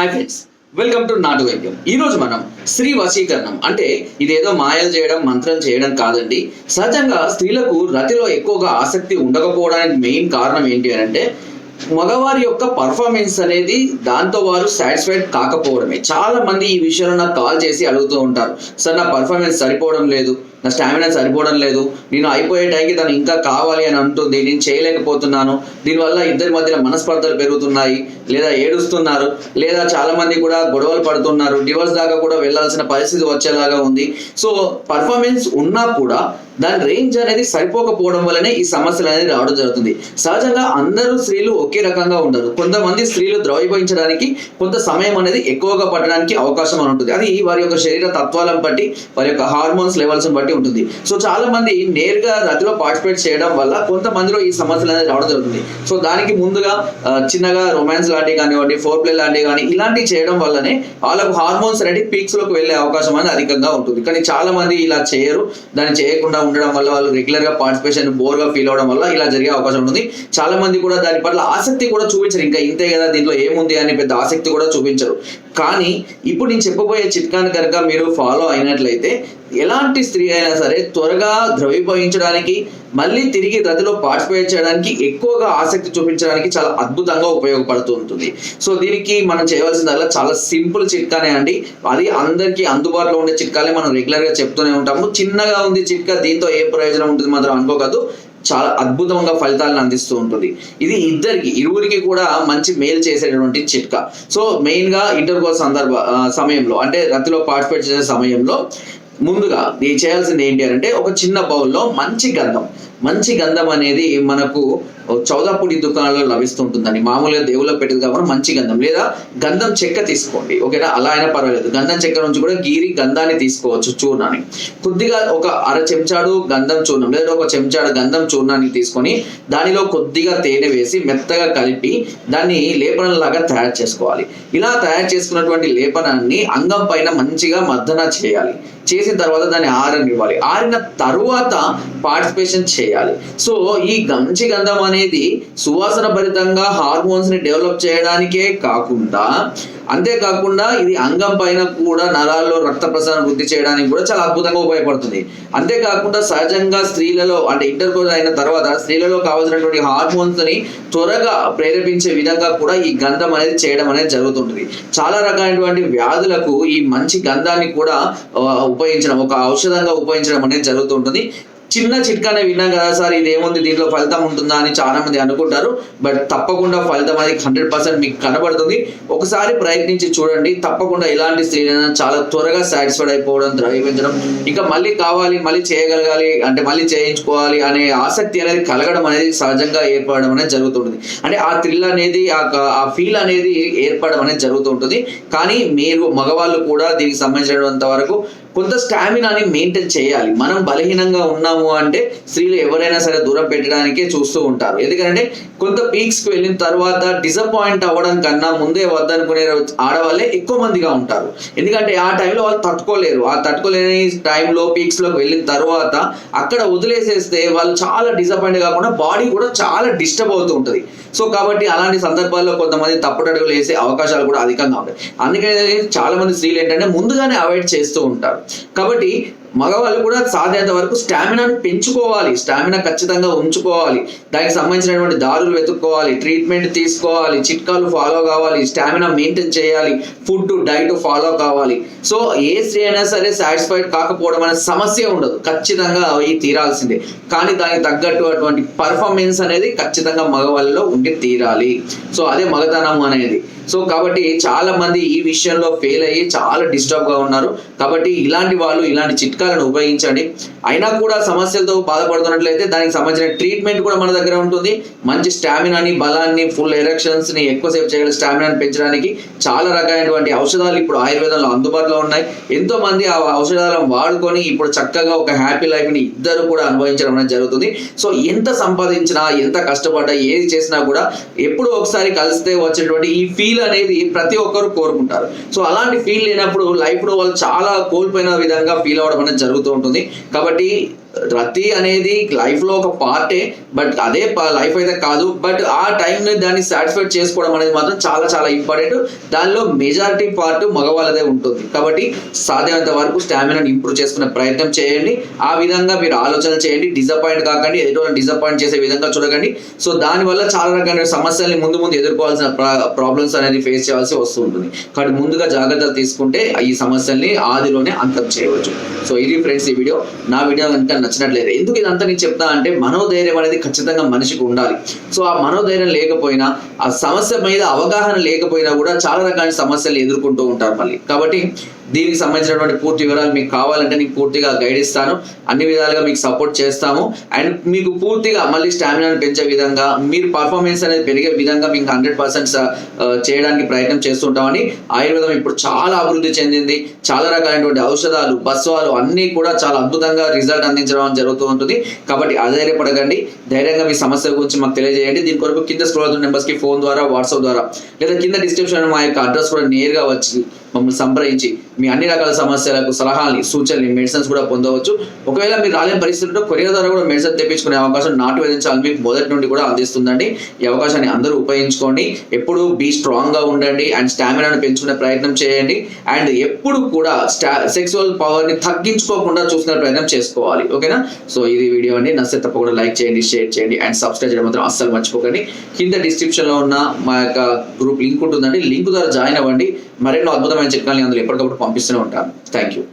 Hi friends, welcome to నాటు వైద్యం. ఈ రోజు మనం స్త్రీ వశీకరణం అంటే ఇదేదో మాయలు చేయడం, మంత్రం చేయడం కాదండి. సహజంగా స్త్రీలకు రతిలో ఎక్కువగా ఆసక్తి ఉండకపోవడానికి మెయిన్ కారణం ఏంటి అంటే మగవారి యొక్క పర్ఫార్మెన్స్ అనేది దాంతో వారు సాటిస్ఫైడ్ కాకపోవడమే. చాలా మంది ఈ విషయంలో నాకు కాల్ చేసి అడుగుతూ ఉంటారు, సార్ నా పర్ఫార్మెన్స్ సరిపోవడం లేదు, నా స్టామినా సరిపోవడం లేదు, నేను అయిపోయే టైంకి తను ఇంకా కావాలి అని అంటుంది, నేను చేయలేకపోతున్నాను, దీనివల్ల ఇద్దరి మధ్యన మనస్పర్ధలు పెరుగుతున్నాయి, లేదా ఏడుస్తున్నారు, లేదా చాలా మంది కూడా గొడవలు పడుతున్నారు, డివోర్స్ దాకా కూడా వెళ్లాల్సిన పరిస్థితి వచ్చేలాగా ఉంది. సో పర్ఫార్మెన్స్ ఉన్నా కూడా దాని రేంజ్ అనేది సరిపోకపోవడం వల్లనే ఈ సమస్యలు అనేది రావడం జరుగుతుంది. సహజంగా అందరూ స్త్రీలు ఒకే రకంగా ఉండరు. కొంతమంది స్త్రీలు ద్రవీభవించడానికి కొంత సమయం అనేది ఎక్కువగా పట్టడానికి అవకాశం అని ఉంటుంది. అది వారి యొక్క శరీర తత్వాలను బట్టి, వారి యొక్క హార్మోన్స్ లెవెల్స్ బట్టి ఉంటుంది. సో చాలా మంది నేరుగా రతిలో పార్టిసిపేట్ చేయడం వల్ల కొంతమందిలో ఈ సమస్యలు అనేది రావడం జరుగుతుంది. సో దానికి ముందుగా చిన్నగా రొమాన్స్ లాంటివి కానివ్వండి, ఫోర్ ప్లే లాంటివి కానీ ఇలాంటివి చేయడం వల్లనే వాళ్ళకు హార్మోన్స్ అనేది పీక్స్ లోకి వెళ్ళే అవకాశం అనేది అధికంగా ఉంటుంది. కానీ చాలా మంది ఇలా చేయరు. దాన్ని చేయకుండా ఉండడం వల్ల వాళ్ళు రెగ్యులర్ గా పార్టిసిపేషన్ బోర్ గా ఫీల్ అవడం వల్ల ఇలా జరిగే అవకాశం ఉంటుంది. చాలా మంది కూడా దాని పట్ల ఆసక్తి కూడా చూపించరు. ఇంకా ఇంతే కదా, దీంట్లో ఏముంది అని పెద్ద ఆసక్తి కూడా చూపించరు. కానీ ఇప్పుడు నేను చెప్పబోయే చిట్కాను కనుక మీరు ఫాలో అయినట్లయితే ఎలాంటి స్త్రీ అయినా సరే త్వరగా ద్రవీభవించడానికి, మళ్ళీ తిరిగి రతిలో పార్టిసిపేట్ చేయడానికి, ఎక్కువగా ఆసక్తి చూపించడానికి చాలా అద్భుతంగా ఉపయోగపడుతూ ఉంటుంది. సో దీనికి మనం చేయవలసిందల్లా చాలా సింపుల్ చిట్కానే అండి. అది అందరికీ అందుబాటులో ఉండే చిట్కాలే మనం రెగ్యులర్ గా చెప్తూనే ఉంటాము. చిన్నగా ఉంది చిట్కా, దీంతో ఏం ప్రయోజనం ఉంటుంది మాత్రం అనుకోకూడదు. చాలా అద్భుతంగా ఫలితాలను అందిస్తూ ఉంటుంది. ఇది ఇరువురికి కూడా మంచి మేలు చేసేటటువంటి చిట్కా. సో మెయిన్ గా ఇంటర్కోర్స్ సమయంలో అంటే రతిలో పార్టిసిపేట్ చేసే సమయంలో ముందుగా చేయాల్సింది ఏంటి అంటే ఒక చిన్న బౌల్లో మంచి గంధం అనేది మనకు చౌదాపూడి దుకాణాల్లో లభిస్తుంటుందని, మామూలుగా దేవుళ్ళ పెట్టేది కాబట్టి మంచి గంధం, లేదా గంధం చెక్క తీసుకోండి. ఓకేనా, అలా అయినా పర్వాలేదు. గంధం చెక్క నుంచి కూడా గీరి గంధాన్ని తీసుకోవచ్చు, చూర్ణాన్ని. కొద్దిగా ఒక అర చెంచాడు గంధం చూర్ణం లేదా ఒక చెంచాడు గంధం చూర్ణాన్ని తీసుకొని దానిలో కొద్దిగా తేనె వేసి మెత్తగా కలిపి దాన్ని లేపనంలాగా తయారు చేసుకోవాలి. ఇలా తయారు చేసుకున్నటువంటి లేపనాన్ని అంగం పైన మంచిగా మర్దన చేయాలి. చేసిన తర్వాత దాన్ని ఆరనివ్వాలి. ఆరిన తరువాత పార్టిసిపేషన్ చేయాలి. సో ఈ మంచి గంధం అనేది సువాసన భరితంగా హార్మోన్స్ ని డెవలప్ చేయడానికే కాకుండా, అంతేకాకుండా ఇది అంగం పైన కూడా నరాల్లో రక్త ప్రసరణ వృద్ధి చేయడానికి కూడా చాలా అద్భుతంగా ఉపయోగపడుతుంది. అంతేకాకుండా సహజంగా స్త్రీలలో అంటే ఇంటర్కోర్స్ అయిన తర్వాత స్త్రీలలో కావాల్సినటువంటి హార్మోన్స్ ని త్వరగా ప్రేరేపించే విధంగా కూడా ఈ గంధం అనేది చేయడం అనేది జరుగుతుంటుంది. చాలా రకాలైనటువంటి వ్యాధులకు ఈ మంచి గంధాన్ని కూడా ఉపయోగించడం, ఒక ఔషధంగా ఉపయోగించడం అనేది జరుగుతుంటుంది. చిన్న చిట్కానే విన్నాం కదా సార్, ఇదేముంది దీంట్లో ఫలితం ఉంటుందా అని చాలా మంది అనుకుంటారు. బట్ తప్పకుండా ఫలితం అనేది 100% మీకు కనబడుతుంది. ఒకసారి ప్రయత్నించి చూడండి. తప్పకుండా ఇలాంటి స్త్రీలైనా చాలా త్వరగా సాటిస్ఫైడ్ అయిపోవడం, ద్రవీభవించడం, ఇంకా మళ్ళీ కావాలి, మళ్ళీ చేయగలగాలి అంటే మళ్ళీ చేయించుకోవాలి అనే ఆసక్తి అనేది కలగడం అనేది సహజంగా ఏర్పడడం అనేది జరుగుతుంటుంది. అంటే ఆ థ్రిల్ అనేది, ఆ ఫీల్ అనేది ఏర్పడడం అనేది జరుగుతుంటుంది. కానీ మీరు మగవాళ్ళు కూడా దీనికి సంబంధించినంత వరకు కొంత స్టామినాని మెయింటైన్ చేయాలి. మనం బలహీనంగా ఉన్నాము అంటే స్త్రీలు ఎవరైనా సరే దూరం పెట్టడానికే చూస్తూ ఉంటారు. ఎందుకంటే కొంత పీక్స్ కి వెళ్ళిన తర్వాత డిసప్పాయింట్ అవ్వడం కన్నా ముందే వద్దనుకునే ఆడవాళ్ళే ఎక్కువ మందిగా ఉంటారు. ఎందుకంటే ఆ టైంలో వాళ్ళు తట్టుకోలేరు. ఆ తట్టుకోలేని టైంలో పీక్స్ లోకి వెళ్ళిన తర్వాత అక్కడ వదిలేసేస్తే వాళ్ళు చాలా డిసప్పాయింట్ కాకుండా బాడీ కూడా చాలా డిస్టర్బ్ అవుతూ ఉంటుంది. సో కాబట్టి అలాంటి సందర్భాల్లో కొంతమంది తప్పుడడుగులు వేసే అవకాశాలు కూడా అధికంగా ఉంటాయి. అందుకని చాలా మంది స్త్రీలు ఏంటంటే ముందుగానే అవాయిడ్ చేస్తూ ఉంటారు. కాబట్టి మగవాళ్ళు కూడా సాధ్యత వరకు స్టామినాని పెంచుకోవాలి, స్టామినా ఖచ్చితంగా ఉంచుకోవాలి. దానికి సంబంధించినటువంటి దారులు వెతుక్కోవాలి, ట్రీట్మెంట్ తీసుకోవాలి, చిట్కాలు ఫాలో కావాలి, స్టామినా మెయింటైన్ చేయాలి, ఫుడ్ డైట్ ఫాలో కావాలి. సో ఏ స్త్రీ అయినా సరే సాటిస్ఫైడ్ కాకపోవడం అనే సమస్య ఉండదు, ఖచ్చితంగా అవి తీరాల్సిందే. కానీ దానికి తగ్గట్టు అటువంటి పర్ఫార్మెన్స్ అనేది ఖచ్చితంగా మగవాళ్ళలో ఉండి తీరాలి. సో అదే మగతనం అనేది. సో కాబట్టి చాలా మంది ఈ విషయంలో ఫెయిల్ అయ్యి చాలా డిస్టర్బ్ గా ఉన్నారు. కాబట్టి ఇలాంటి వాళ్ళు ఇలాంటి చిట్కాలను ఉపయోగించండి. అయినా కూడా సమస్యలతో బాధపడుతున్నట్లయితే దానికి సంబంధించిన ట్రీట్మెంట్ కూడా మన దగ్గర ఉంటుంది. మంచి స్టామినాని, బలాన్ని, ఫుల్ ఎరెక్షన్స్ ని ఎక్కువసేపు చేయగల స్టామినాని పెంచడానికి చాలా రకాలైనటువంటి ఔషధాలు ఇప్పుడు ఆయుర్వేదంలో అందుబాటులో ఉన్నాయి. ఎంతో మంది ఆ ఔషధాలను వాడుకొని ఇప్పుడు చక్కగా ఒక హ్యాపీ లైఫ్ ని ఇద్దరు కూడా అనుభవించడం అనేది జరుగుతుంది. సో ఎంత సంపాదించినా, ఎంత కష్టపడ్డా, ఏది చేసినా కూడా ఎప్పుడో ఒకసారి కలిస్తే వచ్చేటువంటి ఈ ఫీల్ అనేది ప్రతి ఒక్కరు కోరుకుంటారు. సో అలాంటి ఫీల్ లేనప్పుడు లైఫ్ లో వాళ్ళు చాలా కోల్పోయిన విధంగా ఫీల్ అవ్వడం అనేది జరుగుతూ ఉంటుంది. కాబట్టి రతి అనేది లైఫ్ లో ఒక పార్టే, బట్ అదే లైఫ్ అయితే కాదు. బట్ ఆ టైంని దాన్ని సాటిస్ఫైడ్ చేసుకోవడం అనేది మాత్రం చాలా చాలా ఇంపార్టెంట్. దానిలో మెజారిటీ పార్ట్ మగవాళ్ళదే ఉంటుంది. కాబట్టి సాధ్యమైనంత వరకు స్టామినాని ఇంప్రూవ్ చేసుకునే ప్రయత్నం చేయండి. ఆ విధంగా మీరు ఆలోచన చేయండి. డిసప్పాయింట్ కాకండి, ఎదుటి డిసప్పాయింట్ చేసే విధంగా చూడకండి. సో దానివల్ల చాలా రకాల సమస్యల్ని ముందు ముందు ఎదుర్కోవాల్సిన ప్రాబ్లమ్స్ అనేది ఫేస్ చేయాల్సి వస్తూ ఉంటుంది. కాబట్టి ముందుగా జాగ్రత్తలు తీసుకుంటే ఈ సమస్యల్ని ఆదిలోనే అంతం చేయవచ్చు. సో ఇది ఫ్రెండ్స్ ఈ వీడియో. నా వీడియో కనుక నచ్చినట్లేదు, ఎందుకు ఇదంతా నేను చెప్తా అంటే మనోధైర్యం అనేది ఖచ్చితంగా మనిషికి ఉండాలి. సో ఆ మనోధైర్యం లేకపోయినా, ఆ సమస్య మీద అవగాహన లేకపోయినా కూడా చాలా రకాల సమస్యలు ఎదుర్కొంటూ ఉంటారు మళ్ళీ. కాబట్టి దీనికి సంబంధించినటువంటి పూర్తి వివరాలు మీకు కావాలంటే నేను పూర్తిగా గైడ్ ఇస్తాను, అన్ని విధాలుగా మీకు సపోర్ట్ చేస్తాము. అండ్ మీకు పూర్తిగా మళ్ళీ స్టామినాను పెంచే విధంగా, మీరు పర్ఫార్మెన్స్ అనేది పెరిగే విధంగా మీకు 100% చేయడానికి ప్రయత్నం చేస్తుంటామని. ఆయుర్వేదం ఇప్పుడు చాలా అభివృద్ధి చెందింది. చాలా రకాలైనటువంటి ఔషధాలు, బస్వాలు అన్నీ కూడా చాలా అద్భుతంగా రిజల్ట్ అందించడం జరుగుతూ ఉంటుంది. కాబట్టి అధైర్యపడకండి, ధైర్యంగా మీ సమస్య గురించి మాకు తెలియజేయండి. దీని కొరకు కింద స్క్రోల్ అవుతున్న నెంబర్స్కి ఫోన్ ద్వారా, వాట్సాప్ ద్వారా, లేదా కింద డిస్క్రిప్షన్ మా యొక్క అడ్రస్ కూడా నేరుగా వచ్చి మమ్మల్ని సంప్రదించి మీ అన్ని రకాల సమస్యలకు సలహాలు, సూచనలు, మెడిసిన్స్ కూడా పొందవచ్చు. ఒకవేళ మీరు రాలేని పరిస్థితుల్లో కొరియర్ ద్వారా కూడా మెడిసిన్ తెప్పించుకునే అవకాశం నాటు వైద్యం మీకు మొదటి నుండి కూడా అందిస్తుందండి. ఈ అవకాశాన్ని అందరూ ఉపయోగించుకోండి. ఎప్పుడు బీ స్ట్రాంగ్ గా ఉండండి అండ్ స్టామినాను పెంచుకునే ప్రయత్నం చేయండి. అండ్ ఎప్పుడు కూడా సెక్సువల్ పవర్ ని తగ్గించుకోకుండా చూసుకునే ప్రయత్నం చేసుకోవాలి. ఓకేనా? సో ఇది వీడియో అండి. నచ్చితే తప్పకుండా లైక్ చేయండి, షేర్ చేయండి అండ్ సబ్స్క్రైబ్ చేయడం మాత్రం అస్సలు మర్చిపోకండి. కింద డిస్క్రిప్షన్ లో ఉన్న మా యొక్క గ్రూప్ లింక్ ఉంటుందండి. లింక్ ద్వారా జాయిన్ అవ్వండి. మరెన్నో అద్భుతమైన చిట్కాలని అందులో ఎప్పటికప్పుడు పంపిస్తూనే ఉంటాను. Thank you.